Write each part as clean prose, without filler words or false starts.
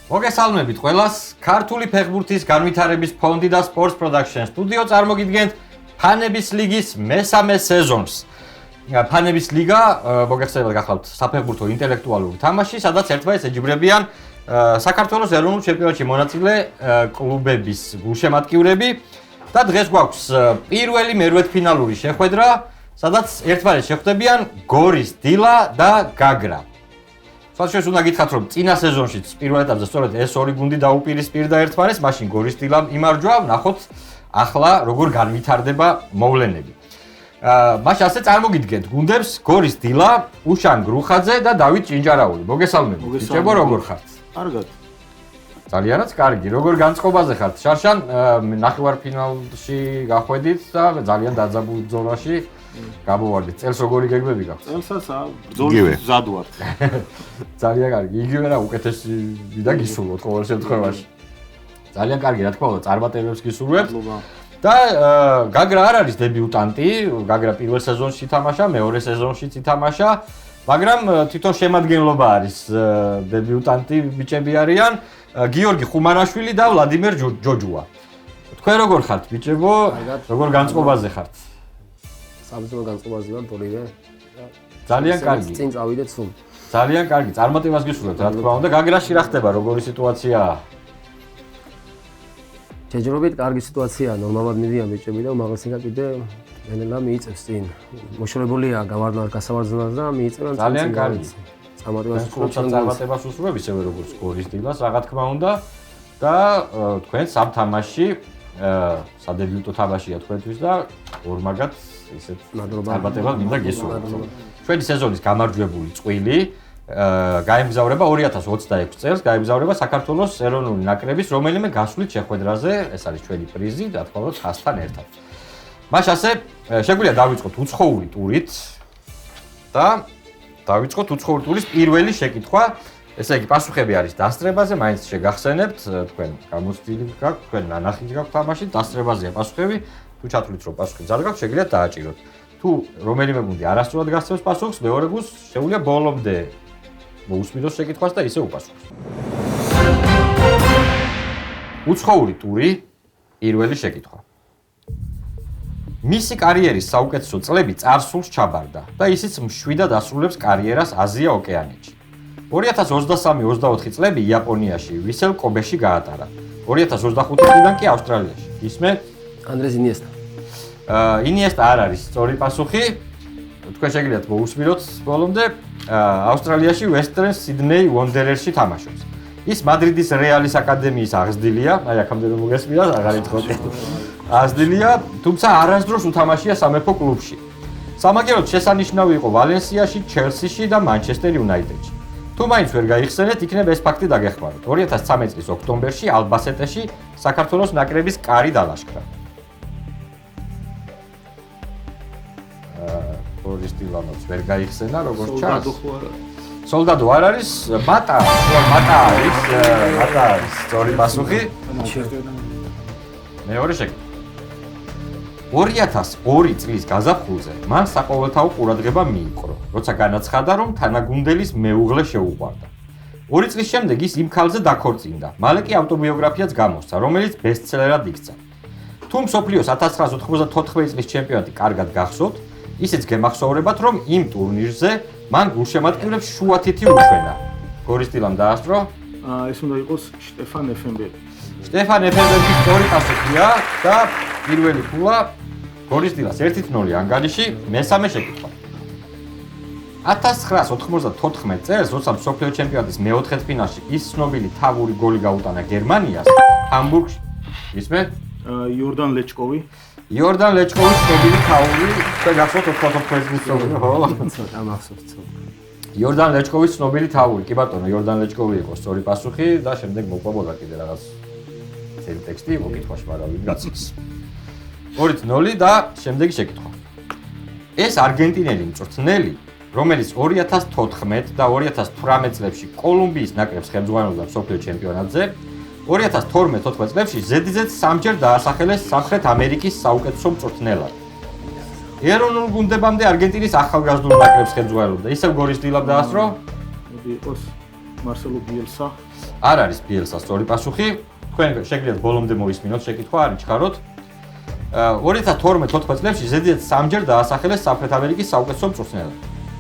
მოგესალმებით ყველას. ქართული ფეხბურთის განვითარების ფონდი და Sports Production სტუდიო წარმოგიდგენთ ფანების ლიგის მესამე სეზონს. ფანების ლიგა მოგეხსენებათ გახლავთ საფეხბურთო ინტელექტუალური თამაში, სადაც ერთმანეთს ეჯიბრებიან საქართველოს ეროვნულ ჩემპიონატში მონაწილე კლუბების გულშემატკივრები და დღეს გვაქვს პირველი მერვედფინალური შეხვედრა, სადაც ერთმანეთს შეხვდებიან გორის დილა და გაგრა. Საშუალოდ უნდა გითხრათ, რომ წინა სეზონშიც პირველ ეტაპზე სწორედ ეს ორი გუნდი დაუპირისპირდა ერთმანეთს, მაშინ გორის დილამ იმარჯვა, ნახოთ ახლა როგორ განვითარდება მოვლენები. მაშინ ასე წარმოგიდგენთ გუნდებს გორის დილა, უშან გრუხაძე და დავით ჭინჭარაული. მოგესალმებით. ბიჭებო, როგორ ხართ? კარგად. ძალიანაც კარგი. როგორ განწყობაზე ხართ? შარშან ნახევარფინალში გახვედით და ძალიან დაძაბულ ბრძოლაში გამოვარდით. წელს როგორი გეგმები გაქვთ? წელსაც ბრძოლის მზად ვართ. ძალიან კარგი. იგივე რა უკეთესი და გისურვოთ ყოველ შემთხვევაში. ძალიან კარგი, რა თქმა უნდა, წარმატებებს გისურვებთ. და გაგრა არ არის დებიუტანტი, გაგრა პირველ სეზონში ითამაშა, მეორე სეზონშიც ითამაშა, მაგრამ თვითონ შემადგენლობა არის დებიუტანტი ბიჭები არიან, გიორგი ხუმარაშვილი და ვლადიმერ ჯოჯუა. თქვენ როგორ ხართ ბიჭებო? როგორ განწყობაზე ხართ? საბრძოლო განწყობაზე ვარ ორივე. ძალიან კარგი. წინ წავიდეთ სულ. ძალიან კარგი, წარმატებას გისურვებთ, რა თქმა უნდა. გაგრაში რა ხდება, როგორი სიტუაციაა? ჯერჯერობით კარგი სიტუაციაა, ნორმალურად მიდიან ბიჭები და მაგალითად კიდე ნელა მიიწევს წინ. მოშორებულია გასავარძნად და მიიწევენ წინ. ძალიან კარგი. წარმატებას უსურვებ ისევე როგორც გორის დილას, რა თქმა უნდა. და თქვენ სამ თამაში სადებიუტო თამაშია თქვენთვის და ორმაგად ისეთ წარმატებას მინდა გისურვოთ. ჩვენი სეზონის გამარჯვებული წყვილი გაემგზავრება 2026 წელს, გაემგზავრება საქართველოს ეროვნული ნაკრების რომელიმე გასვლით შეხვედრაზე, ეს არის ჩვენი პრიზი, რა თქმა უნდა, ხასთან ერთად. მაშინ ასე შეგვიძლია დავიწყოთ უცხოური ტურით და დავიწყოთ უცხოური ტურის პირველი შეკითხვა. ესე იგი, პასუხები არის დასწრებაზე, მაინც შეგახსენებთ, თქვენ გამოცდილი გაქვთ, თქვენ ნანახი გაქვთ თამაში, დასწრებაზეა პასუხები. თუ ჩათვლით, რომ პასუხი მზად გაქვთ, შეგიძლიათ დააჭიროთ. თუ რომელიმე გუნდი არასწორად გასცემს პასუხს, მეორე გუნდს შეუძლია ბოლომდე მოусმინოს შეკითხვას და ისე უპასუხოს. უცხოური ტური, პირველი შეკითხვა. მისი კარიერის საუკეთესო წლები წარსულს ჩაბარდა და ისიც მშვიდად ასრულებს კარიერას აზია-ოკეანეთში. 2023-24 წლები იაპონიაში, ვისელ კობეში გაატარა. 2025 წლიდან კი ავსტრალიაში. ისმე ანდრეს ინიესტა. ინიესტა არ არის სწორი პასუხი. თქვენ შეგიძლიათ მოусმინოთ ბოლომდე. ავსტრალიაში Western Sydney Wanderers-ში თამაშობს. ის მადრიდის რეალის აკადემიის აღზრდილია, აი აქამდე რომ მოგესმინათ, აღარ ეთქოდი. აღზრდილია, თუმცა არასდროს უთამაშია სამეფო კლუბში. სამაგიეროდ შესანიშნავი იყო ვალენსიაში, ჩელსიში და Manchester United-ში. თუ მაინც ვერ გაიხსენეთ, იქნებ ეს ფაქტი დაგეხმაროთ. 2013 წლის ოქტომბერში ალბასეტეში საქართველოს ნაკრების კარი დალაშქრა. გორის დილამაც ვერ გაიხსენა, როგორც ჩანს. სოლდადო არ არის, მატა არის, სწორი პასუხი. მეორე შეკითხვა. 2002 წლის გაზაფხულზე მან საყოველთაო ყურადღება მიიპყრო, როცა განაცხადა, რომ თანაგუნდელის მეუღლე შეუყვარდა. 2 წლის შემდეგ ის იმ ქალზე დაქორწინდა. მალე კი ავტობიოგრაფიაც გამოსცა, რომელიც ბესტსელერად იქცა. თუ მსოფლიოს 1994 წლის ჩემპიონატი კარგად გახსოვთ, ისიც გემახსოვრებათ, რომ იმ ტურნირზე მან გულშემატკივრებს შუა თითი უშვენა. გორის დილამ დაასწრო? ეს უნდა იყოს შტეფან ეფენბერგი. შტეფან ეფენბერგის სწორი პასუხია და პირველი ფულა გორის დილას 1-0 ანგარიში, მესამე შეკითხვა. 1994 წელს, როცა მსოფლიო ჩემპიონატის მეოთხედფინალში ის ცნობილი თავური გოლი გაუტანა გერმანიას, ჰამბურგში. ისმე? იორდან ლეჩკოვი. იორდან ლეჩკოვის ცნობილი თავური, და გახსოვთ 94 წლის ცნობილი, ხო? ამახსოვს. იორდან ლეჩკოვის ცნობილი თავური, კი ბატონო, იორდან ლეჩკოვი იყო სწორი პასუხი და შემდეგ მოყვებოდა კიდე რაღაც წელი ტექსტი მოკითხვაში, მაგრამ ვინ გაცილს. 2-0 და შემდეგი შეკითხვა. ეს არგენტინელი მწვრთნელი, რომელიც 2014 და 2018 წლებში კოლუმბიის ნაკრებს ხელმძღვანელობდა მსოფლიო ჩემპიონატზე, 2012-14 წლებში ზედიზედ 3-ჯერ დაასახელეს სამხრეთ ამერიკის საუკეთესო მწვრთნელად. ეროვნულ გუნდებამდე არგენტინის ახალგაზრდულ ნაკრებს ხელმძღვანელობდა. ისევ გორის დილამ დაასწრო? მოდი იყოს მარსელო ბიელსა. არ არის ბიელსა სწორი პასუხი. თქვენ შეგიძლიათ ბოლომდე მოისმინოთ შეკითხვა, არ იჩქაროთ. 2012-14 წლებში ზედიზედ 3-ჯერ დაასახელეს სამხრეთ ამერიკის საუკეთესო მწვრთნელად.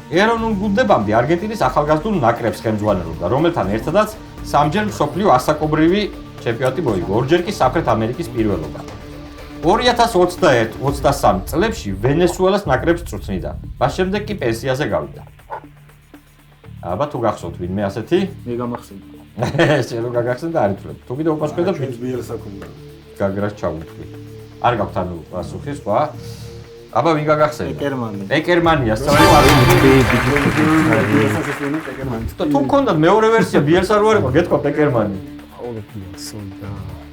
ეროვნულ გუნდებამდე არგენტინის ახალგაზრდულ ნაკრებს ხელმძღვანელობდა, რომელთან ერთადაც 3-ჯერ მსოფლიო ასაკობრივი ჩემპიონატი მოიგო, 2-ჯერ კი სამხრეთ ამერიკის პირველობა. 2021-23 წლებში ვენესუელას ნაკრებს წვრთნიდა. მას შემდეგ კი პენსიაზე გავიდა. აბა თუ გახსოვთ ვინმე ასეთი? მე გამახსენდა. შენ რო გაგახსენდა არ ითვლებ. თუ კიდე უპასუხებდა ბიელსა ქონდა. გაგრას ჩავუთვლი. არ გაქვთ ანუ პასუხი სხვა. აბა ვინ გაგახსენდა? ეკერმანია, სწორი პასუხი. თუ გქონდათ მეორე ვერსია ბიელსა რო არ იყო, გეთქვათ ეკერმანი.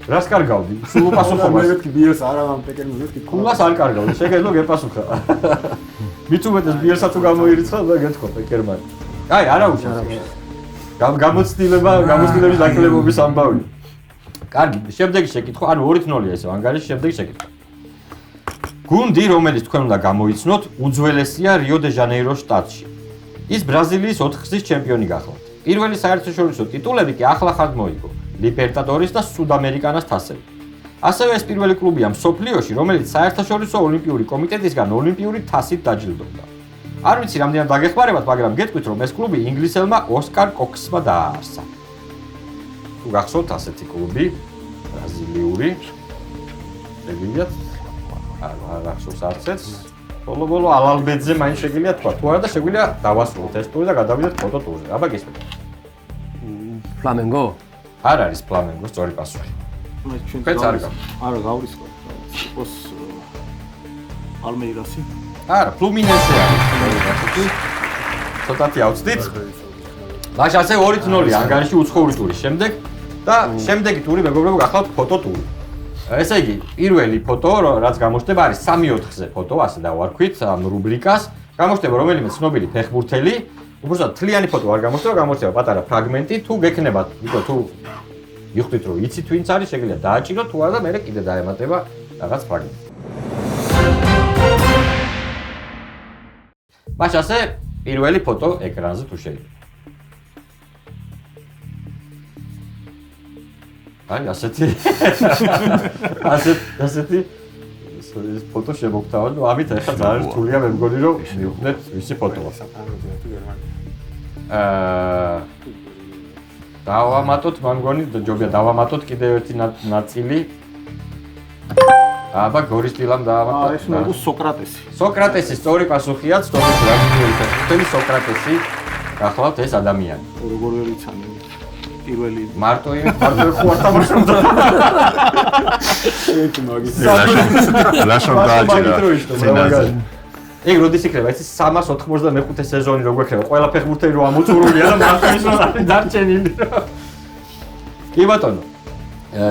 რას კარგავდი? სულ უპასუხობას. მე მეთქი ბიელსა არა ამ ეკერმანი მეთქი. კულას არ კარგავდი, შეგეძლო გეპასუხა. მით უმეტეს ბიელსა თუ გამოირიცხა და გეთქვათ ეკერმანი. აი, არა უშავს. გამოცდილების დაკლებობის ამბავი. კარგი, შემდეგი შეკითხვა, ანუ 2-0-ია ესე, ანგარიში შემდეგი შეკითხვა. გუნდი, რომელიც თქვენ უნდა გამოიცნოთ, უძველესია რიო-დე-ჟანეიროს შტატში. ის ბრაზილიის 4 გზის ჩემპიონი გახლავთ. პირველი საერთაშორისო ტიტულები კი ახლახან მოიგო, ლიბერტადორის და სუდამერიკანას თასები. ასევე ეს პირველი კლუბია მსოფლიოში, რომელიც საერთაშორისო ოლიმპიური კომიტეტისგან ოლიმპიური თასით დაჯილდოვდა. არ ვიცი რამდენად დაგეხმარებათ, მაგრამ გეტყვით რომ ეს კლუბი ინგლისელმა ოსკარ კოქსმა დააარსა. თუ გახსოვთ ასეთი კლუბი ბრაზილიური შეგიძლიათ არ გახსოვს არცეც ბოლო ალალბეძე მაინც შეგიძლია თქვა თუ არა და შეგვიძლია დავასრულოთ ეს ტური და გადავიდეთ ფოტო ტურზე. აბა გესმით. ფლამენგო? არ არის ფლამენგო სწორი პასუხი. თქვენც არ გაქვთ. არა გავრისკოთ. იყოს პალმეირასი. არა, ფლუმინენსე არის. ცოტათი ავწდით. მაშინ ასე 2-0 ანგარიში უცხოური ტურის შემდეგ და შემდეგი ტური მეგობრებო გახლავთ ფოტო ტური. ესე იგი, პირველი ფოტო, რაც გამოჩნდება, არის 3-4-ზე ფოტო, ასე დავარქვით ამ რუბრიკას. გამოჩნდება რომელიმე ცნობილი ფეხბურთელი, უბრალოდ თლიანი ფოტო არ გამოჩნდება, გამოჩნდება პატარა ფრაგმენტი, თუ გექნებათ, თუ მიხვდით რომ იცით ვინც არის, შეგიძლიათ დააჭიროთ, თუ არა და მერე კიდე დაემატება რაღაც ფრაგმენტი. მაშინ ასე პირველი ფოტო ეკრანზე თუ შეიძლება. აი ასეთი ფოტო შემოგთავაზ, ნუ ამით ახლა ძალიან რთულია მე მგონი რომ მივხვდეთ ვისი ფოტოა. დავამატოთ, მე მგონი ჯობია დავამატოთ კიდევ ერთი ნაწილი. აბა გორისტილამ დაამატოთ. ეს ნუ სოკრატესი. სოკრატესი სწორი პასუხია, სწორი ბრაზილიური ფეხბურთელი სოკრატესი. გახლავთ ეს ადამიანი. როგორ ვერ იცანი? პირველი მარტო ხوار თამაშობდა. ერთი მაგის. ლაშონ დააჭირა. ეგ როდის იქნება? ეს 395 სეზონი როგორ იქნება? ყველა ფეხბურთელი რო ამოწურულია და მარტო ის რომ არის დარჩენილი. კი ბატონო.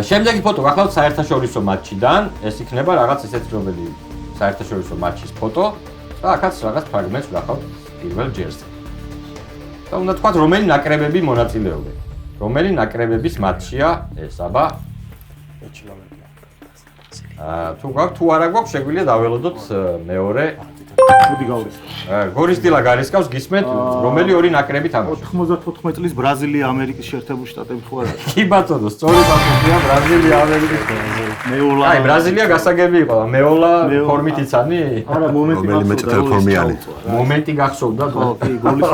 შემდეგი ფოტო გახლავთ საერთაშორისო მატჩიდან. ეს იქნება რაღაც ესეთი რომელი საერთაშორისო მატჩის ფოტო და აქაც რაღაც ფრაგმენტს გახლავთ პირველ ჯერზე. და უნდა თქვათ რომელი ნაკრებები მონაწილეობენ. რომელი ნაკრებების მატჩია ეს, აბა? თუ გვაქვს, თუ არა გვაქვს, შეგვიძლია დაველოდოთ მეორე. მოდი გავრისკოთ. გორისტილა გარისკავს გისმენთ, რომელი ორი ნაკრები თამაშობს? 94 წლის ბრაზილია ამერიკის შეერთებული შტატები ხო არა? კი ბატონო, სწორი პასუხია ბრაზილია ამერიკის. მეოლა. აი, ბრაზილია გასაგები იყო, მეოლა ფორმით იცანი? არა, მომენტი მომენტი გახსოვდა? ხო, კი, გოლის.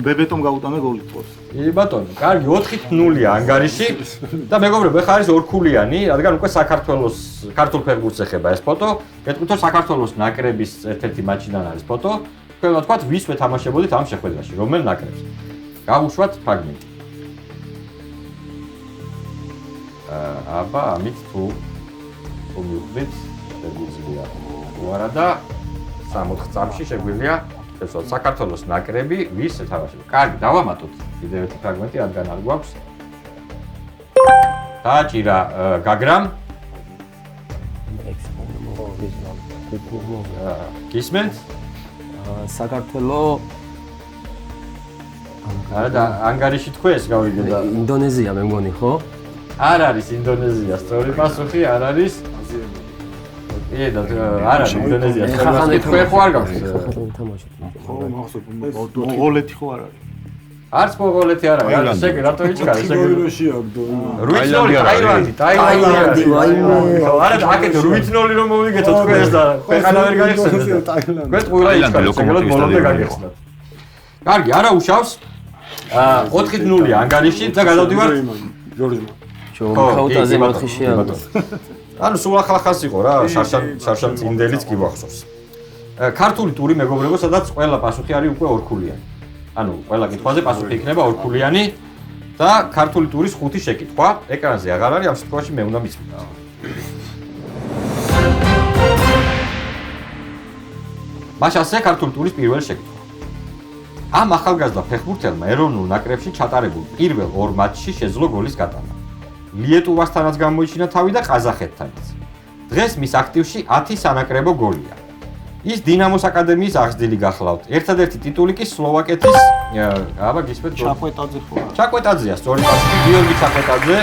ბებეტომ გაუტანა გოლი თავს. კი ბატონო, კარგი 4-0-ია ანგარიში და მეგობრებო, ეხლა არის ორქულიანი, რადგან უკვე საქართველოს ქართულ ფეხბურთს ეხება ეს ფოტო. გეტყვით რომ საქართველოს ნაკრების ერთ-ერთი მატჩიდან არის ფოტო. თქვენ უნდა თქვათ ვისვე თამაშებოდით ამ შეხვედრაში, რომელ ნაკრებს. გავუშვათ ფრაგმენტი. აბა, ამით თუ მივხვდით, შეგვიძლია თუ არა და 64 წამში შეგვიძლია ესოთ საქართველოს ნაკრები ვის ეთამაშება. კარგი, დავამატოთ კიდევ ერთი ფრაგმენტი, რადგან არ გვაქვს. დააჭირა გაგრამ. გისმენთ? საქართველო არა და ანგარიში თქვენს გავიგე და ინდონეზია მე მგონი, ხო? არ არის ინდონეზია, სწორი პასუხი არ არის. კი და არ არის ინდონეზია, თქვენ ხო არ გაქვთ? თამაში. ხო, მოგოლეთი ხო არ არის? არც მონღოლეთი არა, ესე რატო იჩქარ, ესე როინოში აქ Tailandi, Tailandi, არა, აქეთ 8-0 რომ მოვიგეთო თქვენს და ქვეყანა ვერ გაიხსენეთ. თქვენ ყველა იჩქართ, შეგელოთ ბოლომდე გაგეხსნათ. კარგი, არა უშავს. 4-0-ია ანგარიში და გადავდივართ ჩოხაუტაზე მათხიშია. ანუ სულ ახლა ხას იყო რა, შარშან წინდელიც კი გვახსოვს. ქართული ტური მეგობრებო, სადაც ყველა პასუხი არის უკვე ორქულიანი. ანუ ყველა კითხვაზე პასუხი იქნება ორქულიანი და ქართული ტურის 5 შეკითხვა. ეკრანზე აღარ არის, ამ შემთხვევაში მე უნდა მისვიდო. მაშასე ქართული ტურის პირველი შეკითხვა. ამ ახალგაზრდა ფეხბურთელმა ეროვნულ ნაკრებში ჩატარებულ პირველ 2 მატჩში შეძლო გოლის გატანა. ლიეტუვასთანაც გამოიჩინა თავი და ყაზახეთთანაც. დღეს მის აქტივში 10 სანაკრებო გოლია. ის დინამოს აკადემიის აღზრდილი გახლავთ. ერთადერთი ტიტული კი სლოვაკეთის, აბა გისმენთ ჩაკვეტაძე ხო? ჩაკვეტაძეა, სწორი პასუხი, გიორგი ჩაკვეტაძე.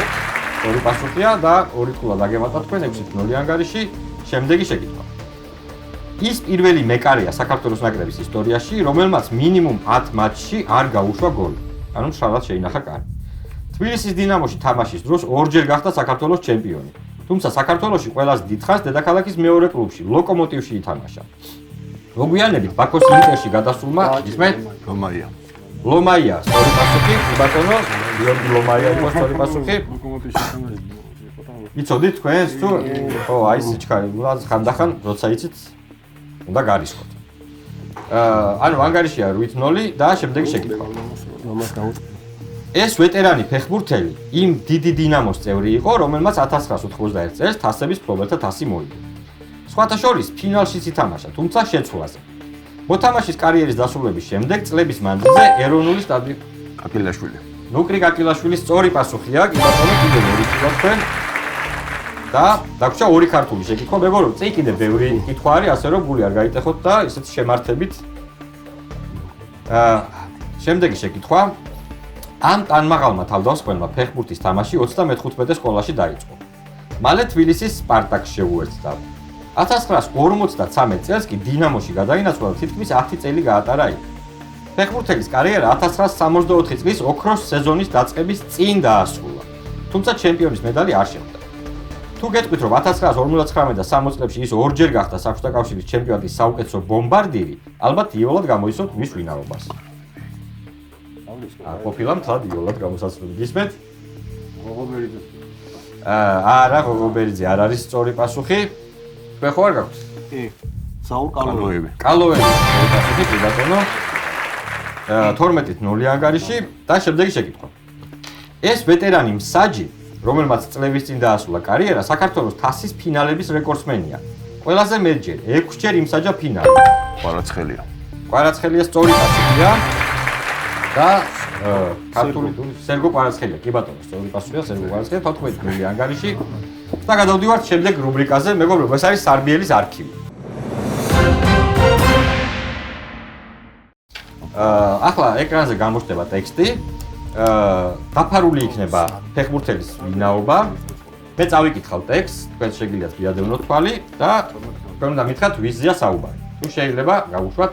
სწორი პასუხია და 2 ქულა დაგემატა თქვენ 6-0 ანგარიში. შემდეგი შეკითხვა. ის პირველი მეკარეა საქართველოს ნაკრების ისტორიაში, რომელმაც მინიმუმ 10 მატჩში არ გაუშვა გოლი. ანუ მშრალად შეინახა კარი. თბილისის დინამოში თამაშის დროს ორჯერ გახდა საქართველოს ჩემპიონი. თუმცა საქართველოში ყველაზე დიდხანს დედაქალაქის მეორე კლუბში, ლოკომოტივში ითამაშა. მოგვიანებით ბაქოს ინტერში გადასულმა ისმენთ ლომაია, სწორი პასუხი, ბატონო, გიორგი ლომაია იყო სწორი პასუხი. იცოდით თქვენს თუ ხო, აი ეს ჩქარი, ხანდახან როცა იცით უნდა გარისხოთ. ანუ ანგარიშია 8-0 და შემდეგი შეკითხვა. ეს ვეტერანი ფეხბურთელი იმ დიდი დინამოს წევრი იყო, რომელმაც 1991 წელს თასების მფლობელთა თასი მოიგო. სხვათა შორის ფინალშიც ითამაშა, თუმცა შეცვლაზე. მოთამაშის კარიერის დასრულების შემდეგ წლების მანძილზე ეროვნული სტადიონი კაკილაშვილი. ნუკრი კაკილაშვილის სწორი პასუხია, კი ბატონო, კიდევ 2 კითხვა თქვენ. და დაგვრჩა 2 ქართული შეკითხვა, მეგობრებო, წინ კიდევ ბევრი კითხვა არის, ასე რომ გული არ გაიტეხოთ და ისეთ შემართებით. შემდეგი შეკითხვა. ამ ტანმაღალმა თავდამსხმელმა ფეხბურთის თამაში 35 სკოლაში დაიწყო. მალე თბილისის სპარტაკს შეუერთდა. 1953 წელს კი დინამოში გადაინაცვლა და თითქმის 10 წელი გაატარა იქ. ფეხბურთელის კარიერა 1964 წლის ოქროს სეზონის დაწყების წინ დაასრულა. თუმცა ჩემპიონის медаლი არ შეხვდა. თუ გეტყვით რომ 1959 და 60 წლებში ის ორჯერ გახდა საბჭოთა კავშირის ჩემპიონატის საუკეთესო ბომბარდირი, ალბათ იოლად გამოისოთ მის ვინაობას. ყოფილა მთლად იოლად გამოსაცდელი. გისმენთ? ღოღობერიძე. არა, ღოღობერიძე არ არის სწორი პასუხი. თქვენ ხო არ გაქვთ? კი. საულ კალოები. კალოები სწორი პასუხი, კი ბატონო. 12-0 ანგარიში და შემდეგი შეკითხვა. ეს ვეტერანი მსაჯი, რომელმაც წლების წინ დაასრულა კარიერა, საქართველოს თასის ფინალების რეკორდსმენია. ყველაზე მეტჯერ 6 ჯერ იმსაჯა ფინალი. კვარაცხელია. კვარაცხელია სწორი პასუხია. და ქართული ტურის სერგო კვარაცხელია, კი ბატონო, სწორი პასუხია სერგო კვარაცხელია 14-0 ანგარიში. და გადავდივართ შემდეგ რუბრიკაზე, მეგობრებო, ეს არის სარბიელის არქივი. ახლა ეკრანზე გამოჩნდება ტექსტი. დაფარული იქნება ფეხბურთელის ვინაობა. მე წავიკითხავ ტექსტს, თქვენ შეგიძლიათ მიადევნოთ თვალი და თქვენ უნდა მითხრათ ვიზია საუბარი. თუ შეიძლება გავუშვათ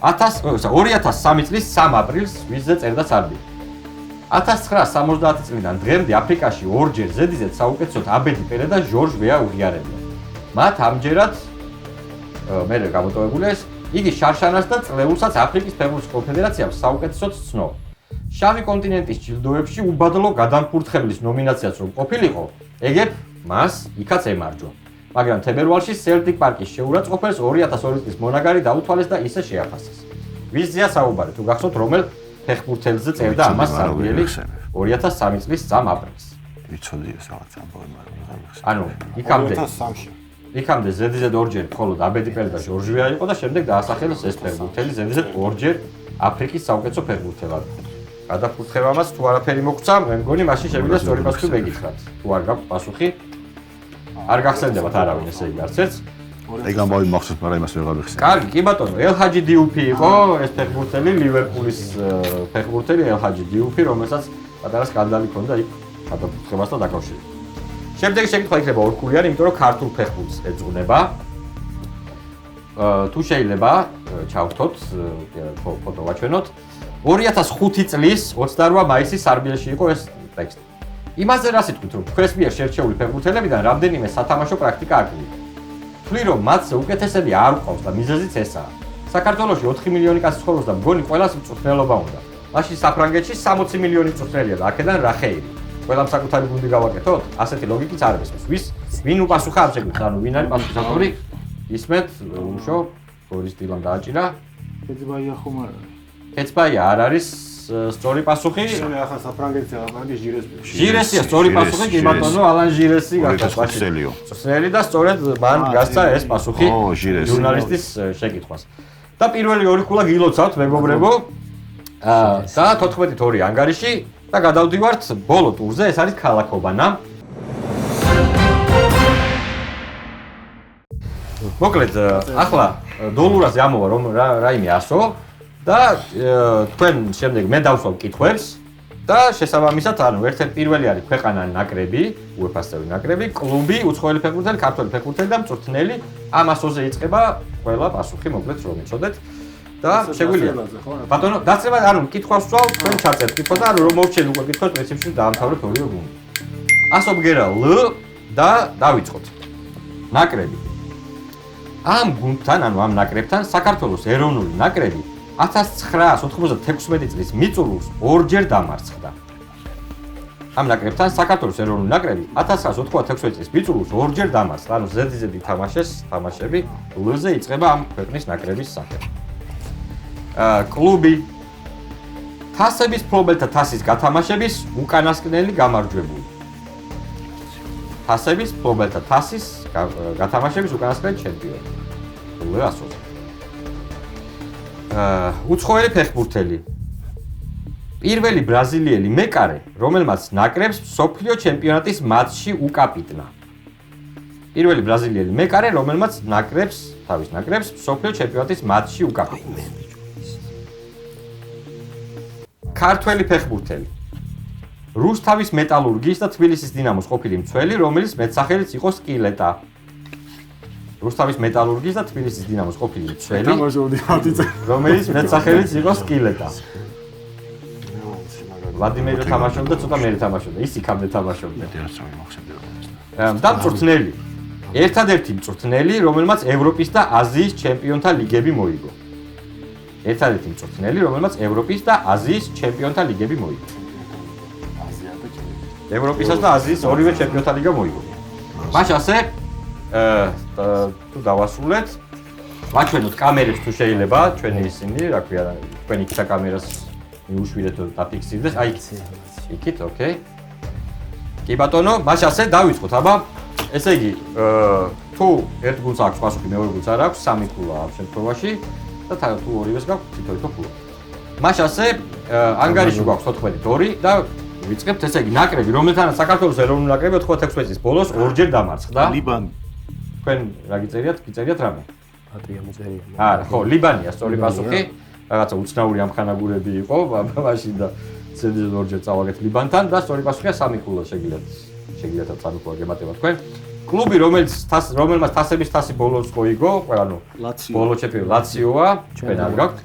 2003 წლის 3 აპრილს ვიზზე წერდა სარბიელი. 1970 წლიდან დღემდე აფრიკაში ორჯერ ზედიზედ საუკეთესოდ აბედი პელე და ჟორჟ ვეა უღიარებიან. მათ ამჯერად მერე გამოტოვებული ეს იგი შარშანას და წლეულსაც აფრიკის ფეხბურთის კონფედერაციამ საუკეთესოდ ცნო. შავი კონტინენტის ჯილდოებში უბადლო გადამფურთხებლის ნომინაციაც რომ ყოფილიყო, ეგებ მას იქაც ემარჯვა. მაგრამ თებერვალში სელტიკ პარკის შეურაცხყოფელს 2002 წლის მონაგარი დაუთვალეს და ისე შეაფასეს. ვიზია საუბარი, თუ გახსოვთ, რომელ ფეხბურთელზე წერდა ამას სარბიელი 2003 წლის 3 აპრილს. ვიცოდი ეს რაღაც ამბავი, მაგრამ არ მახსოვს. ანუ იქამდე 2003-ში. იქამდე ზედიზედ ორჯერ მხოლოდ აბედი პელე და ჟორჟ ვეა იყო და შემდეგ დაასახელეს ეს ფეხბურთელი ზედიზედ ორჯერ აფრიკის საუკეთესო ფეხბურთელად. გადაფურთხებამაც თუ არაფერი მოგწა, მე მგონი მაშინ შეგვიძლია სწორი პასუხი მეკითხრათ. თუ არ გაქვთ პასუხი, არ გახსენდებათ არავინ ესე იგი არც ერთს. ეგ ამბავი მახსოვს, მაგრამ იმას ვეღარ ვიხსენე. კარგი, კი ბატონო, ელჰაჯი დიუფი იყო ეს ფეხბურთელი, ლივერპულის ფეხბურთელი ელჰაჯი დიუფი, რომელსაც პატარა სკანდალი ჰქონდა იქ გადაფურთხებასთან დაკავშირებით. შემდეგი შეკითხვა იქნება ორქულიანი, იმიტომ რომ ქართულ ფეხბურთს ეძღვნება. თუ შეიძლება ჩავთოთ, ფოტო ვაჩვენოთ. 2005 წლის 28 მაისის სარბიელში იყო ეს ტექსტი. იმაზე რა სიტყვით, რომ თქვენს მიერ შერჩეული ფეხბურთელებიდან რამდენიმე სათამაშო პრაქტიკა აკლია. თვლი რომ მათზე უკეთესები არ უყავს და მიზეზიც ესაა. საქართველოში 4 მილიონი კაცი ცხოვრობს და მგონი ყველას მწვრთნელობა უნდა. მაშინ საფრანგეთში 60 მილიონი მწვრთნელია და აქედან რა ხეირი? ყველამ საკუთარი გუნდი გავაკეთოთ? ასეთი ლოგიკით არ არის. ვინ უპასუხა ამ შეგვიძლია? ანუ ვინ არის პასუხისმგებელი? ისმეთ, უშო, გორის დილამ დააჭირა. კეცბაია ხომ არ არის? კეცბაია არ არის სწორი პასუხი. ახლა საფრანგეთზე ავარდი ჟირესია. ჟირესია სწორი პასუხი, კი ბატონო, ალან ჟირესი გახდა. წვრთნელი და სწორედ მან გასცა ეს პასუხი ჟურნალისტის შეკითხვას. და პირველი ორი ქულა გილოცავთ, მეგობრებო. და 14-2 ანგარიში და გადავდივართ ბოლო ტურზე, ეს არის ქალაქობანა. მოკლედ, ახლა დოლურაზე ამოვა რომ რაიმე 100 და თქვენ შემდეგ მე დავსვამ კითხვებს და შესაბამისად, ანუ ერთ-ერთი პირველი არის ქვეყანა ნაკრები, UEFA-ს წევრი ნაკრები, კლუბი, უცხოელი ფეხბურთელი, ქართველი ფეხბურთელი და მწვრთნელი. ამ 100-ზე იწყება ყველა პასუხი, მოკლედ რომ იცოდეთ. და შეგვიძლია. ბატონო, დაწება, ანუ კითხვას ვსვავ, თქვენ ჩაწერთ კითხვა და რომ მოვჩენ უკვე კითხვას, პრინციპში დაამთავროთ ორივე გუნდი. ასობგერა L და დავიწყოთ. ნაკრები. ამ გუნდთან, ანუ ამ ნაკრებთან საქართველოს ეროვნული ნაკრები 1996 წლის მიწურულს ორჯერ დამარცხდა. ამ ნაკრებთან საქართველოს ეროვნული ნაკრები 1996 წლის მიწურულს ორჯერ დამარცხდა. ანუ ზედიზედი თამაშები L-ზე იწყება ამ ქვეყნის ნაკრების სახელი. კლუბი თასების ფლობელთა თასის გათამაშების უკანასკნელი გამარჯვებული. თასების ფლობელთა თასის გათამაშების უკანასკნელი ჩემპიონი. ლეასოზე. უცხოელი ფეხბურთელი. პირველი ბრაზილიელი მეკარე, რომელმაც ნაკრებს მსოფლიო ჩემპიონატის მატჩში უკაპიტნა. პირველი ბრაზილიელი მეკარე, რომელმაც თავის ნაკრებს მსოფლიო ჩემპიონატის მატჩში უკაპიტნა. ქართველი ფეხბურთელი. რუსთავის მეტალურგიის და თბილისის დინამოს ყოფილი მცველი, რომელიც მეტსახელიც იყო სკილეტა. რუსთავის მეტალურგიის და თბილისის დინამოს ყოფილი მცველი, რომელიც მეტსახელიც იყო სკილეტა. ვლადიმირი თამაშობდა, ცოტა მე თამაშობდა, ის იქამდე თამაშობდა. და მწვრთნელი. ერთადერთი მწვრთნელი, რომელმაც ევროპის და აზიის ჩემპიონთა ლიგები მოიგო. ერთადერთი მწვრთნელი, რომელმაც ევროპის და აზიის ჩემპიონთა ლიგები მოიგო. ევროპისა და აზიის ორივე ჩემპიონთა ლიგა მოიგო. მაშინ ასე თუ დავასრულეთ, ვაჩვენოთ კამერებს თუ შეიძლება, ჩვენი ისინი, რა ქვია, თქვენი იქით კამერას მიუშვიდეთ და დაფიქსირდეს. აი, იქით, ოკეი. კი ბატონო, მაშინ ასე დავიწყოთ, აბა. ესე იგი, თუ ერთ გუნდს აქვს პასუხი, მეორე გუნდს არ აქვს, 3 ქულა ამ შემთხვევაში. და თუ ორივეს გაქვს თითო-თითო ქულა. მაშინ ასე ანგარიში გვაქვს 14-2 და ვიწყებთ ესე იგი ნაკრები, რომელთანაც საქართველოს ეროვნული ნაკრები 96 წლის ბოლოს ორჯერ დამარცხდა. ლიბანი. თქვენ რა გიწერიათ რამე? ატია მიწერია. არა, ხო, ლიბანია სწორი პასუხი. რაღაცა უცნაური ამხანაგურები იყო, მაშინ და ზედიზედ ორჯერ წავაგეთ ლიბანთან და სწორი პასუხია 3 ქულა შეგიძლიათ 3 ქულა გემატება თქვენ. კლუბი, რომელმაც თასების თასი ბოლოს მოიგო, ანუ ბოლო ჩემპიონი ლაციოა, ჩვენ არ გაქვთ.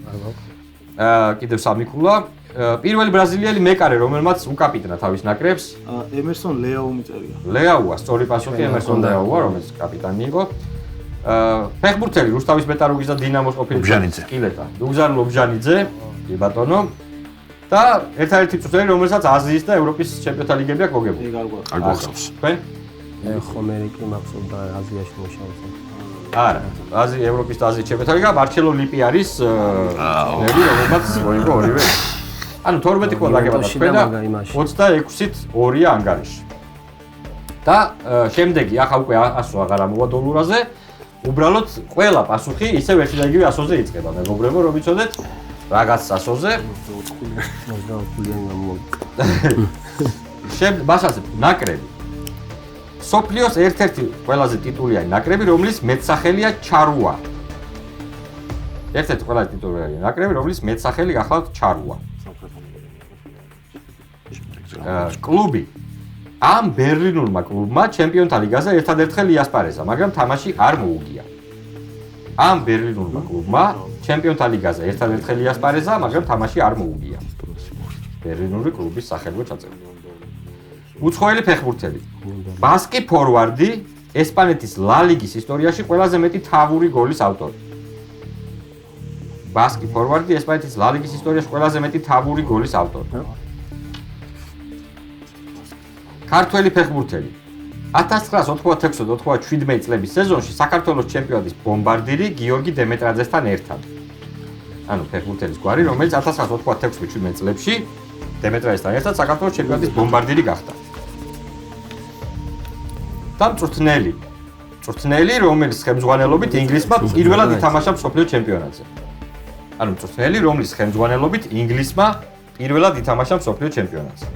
კიდევ 3 ქულა. პირველი ბრაზილიელი მეკარე, რომელმაც უკაპიტნა თავის ნაკრებს. ემერსონ ლეაუ მიწერია. ლეაუა, სწორი პასუხი ემერსონ ლეაუა, რომელიც კაპიტანი იყო. ფეხბურთელი რუსთავის მეტალურგიის და დინამოს ყოფილი სკილეტა. დუგზარ ლობჟანიძე, კი ბატონო. და ერთადერთი მწვრთნელი, რომელსაც აზიის და ევროპის ჩემპიონთა ლიგები აქვს მოგებული. არ გვახსოვს. თქვენ? მე ხომერიკი მახსოვდა აზიაში მუშაობდა. არა, ევროპის და აზიის ჩემპიონთა ლიგა მარჩელო ლიპი არის ნელი, რომელმაც მოიგო ორივე. ანუ 12 ქულა დაგებადა თქვენ და 26-ით 2-ია ანგარიში. და შემდეგი, ახლა უკვე 100 აღარ ამოვა დოლურაზე. უბრალოდ ყველა პასუხი ისევ ერთი და იგივე 100-ზე იწყება, მეგობრებო, რომ იცოდეთ, რაღაც 100-ზე. 25-იანი ამოვა. მასაზე ნაკრები. სოფლიოს ერთ-ერთი ყველაზე ტიტულიანი ნაკრები, რომლის მეტსახელია ჩარუა. ერთ-ერთი ყველაზე ტიტულიანი ნაკრები, რომლის მეტსახელი გახლავთ ჩარუა. კლუბი. ამ ბერლინულმა კლუბმა ჩემპიონთა ლიგაზე ერთადერთხელ იასპარეზა, მაგრამ თამაში არ მოუგია. ამ ბერლინულმა კლუბმა ჩემპიონთა ლიგაზე ერთადერთხელ იასპარეზა, მაგრამ თამაში არ მოუგია. ბერლინური კლუბის სახელმო ჩაწერილი. უცხოელი ფეხბურთელი. ბასკი ფორვარდი ესპანეთის ლა ლიგის ისტორიაში ყველაზე მეტი თავური გოლის ავტორი. ბასკი ფორვარდი ესპანეთის ლა ლიგის ისტორიაში ყველაზე მეტი თავური გოლის ავტორი. ქართველი ფეხბურთელი. 1986-87 წლების სეზონში საქართველოს ჩემპიონატის ბომბარდირი გიორგი დემეტრაძესთან ერთად. ანუ ფეხბურთელის გვარი, რომელიც 1986-87 წლებში დემეტრაძესთან ერთად საქართველოს ჩემპიონატის ბომბარდირი გახდა. და მწვრთნელი, რომელიც ხელმძღვანელობით ინგლისმა პირველად ითამაშა მსოფლიო ჩემპიონატზე. ანუ მწვრთნელი, რომლის ხელმძღვანელობით ინგლისმა პირველად ითამაშა მსოფლიო ჩემპიონატზე.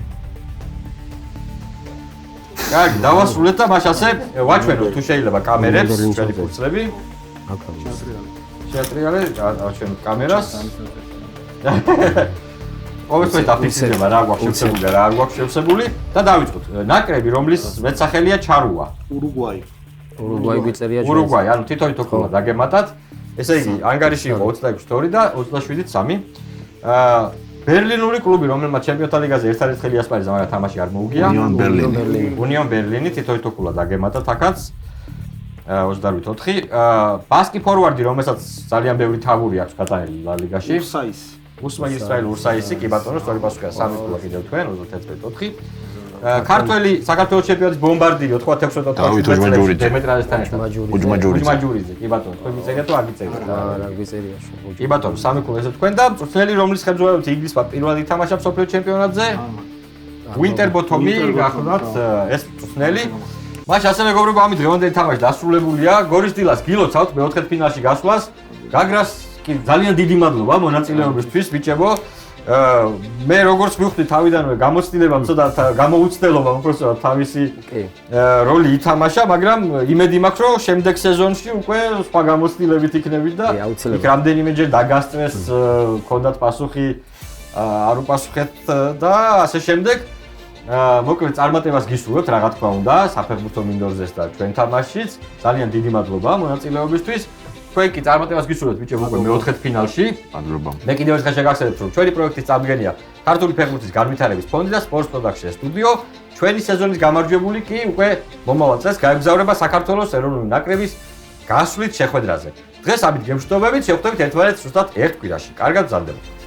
კარგი, დავასრულეთ და მას ასე ვაჩვენოთ თუ შეიძლება კამერებს, ჩვენი ფურცლები. შეატრიალე, აჩვენოთ კამერას. ყოველთვის დაფიქსირება რა გვაქვს შევსებული, რა არ გვაქვს შევსებული და დავიწყოთ. ნაკრები, რომლის მეტსახელია ჩარუა. ურუგვაი. ურუგვაი გვიწერია. ურუგვაი, ანუ თითო ქულა დაგემატათ. ესე იგი, ანგარიში იყო 26-2 და 27-3. ბერლინური კლუბი, რომელმაც ჩემპიონთა ლიგაზე ერთადერთი ასპარეზა, მაგრამ თამაში არ მოუგია. უნიონ ბერლინი თითო ქულა დაგემატათ აქაც. 28-4. ბასკი ფორვარდი, რომელსაც ძალიან ბევრი თავური აქვს გატანილი ლა ლიგაში. უსმაილ ისრაილ ურსაისი, კი ბატონო, სწორი პასუხია 3 ქულა კიდევ თქვენ 31-4. ქართველი საქართველოს ჩემპიონატის ბომბარდირი 86-88 დემეტრაძესთან ერთად. უჯმაჯურიძე, კი ბატონო, თქვენ მიწერია თუ არ მიწერია? რა გვიწერია შო. კი ბატონო, 3 ქულა ესე თქვენ და მწვრთნელი, რომლის ხელმძღვანელობით ინგლისმა პირველად ითამაშა მსოფლიო ჩემპიონატზე. ვინტერბოთომი გახლავთ ეს მწვრთნელი. მაშ ასე მეგობრებო, ამით დღევანდელი თამაში დასრულებულია. გორის დილას გილოცავთ მეოთხედფინალში გასვლას. გაგრას კი ძალიან დიდი მადლობა მონაწილეობისთვის, ბიჭებო. მე როგორც მივხვდი თავიდანვე გამოცდილებამ ცოტა გამოუცდელობა უბრალოდ თავისი როლი ითამაშა, მაგრამ იმედი მაქვს, რომ შემდეგ სეზონში უკვე სხვა გამოცდილებით იქნებით და იქ რამდენიმეჯერ დაგასწრეს, ქონდათ პასუხი, არ უპასუხეთ და ასე შემდეგ. მოკლედ წარმატებას გისურვებთ, რა თქმა უნდა, საფეხბურთო მინდორზეც და ჩვენ თამაშშიც. ძალიან დიდი მადლობა მონაწილეობისთვის. თქვენ კი წარმატებას გისურვებთ ბიჭებო უკვე მეოთხედფინალში. მადლობა. მე კიდევ ერთხელ შეგახსენებთ, რომ ჩვენი პროექტის წამდგენია ქართული ფეხბურთის განვითარების ფონდი და სპორტ პროდაქშენ სტუდიო. ჩვენი სეზონის გამარჯვებული კი უკვე მომავალ წელს გაემგზავრება საქართველოს ეროვნული ნაკრების გასვლით შეხვედრაზე. დღეს ამით გემშვიდობებით, შევხვდებით ერთმანეთს ზუსტად ერთ კვირაში. კარგად მზადდებოდეთ.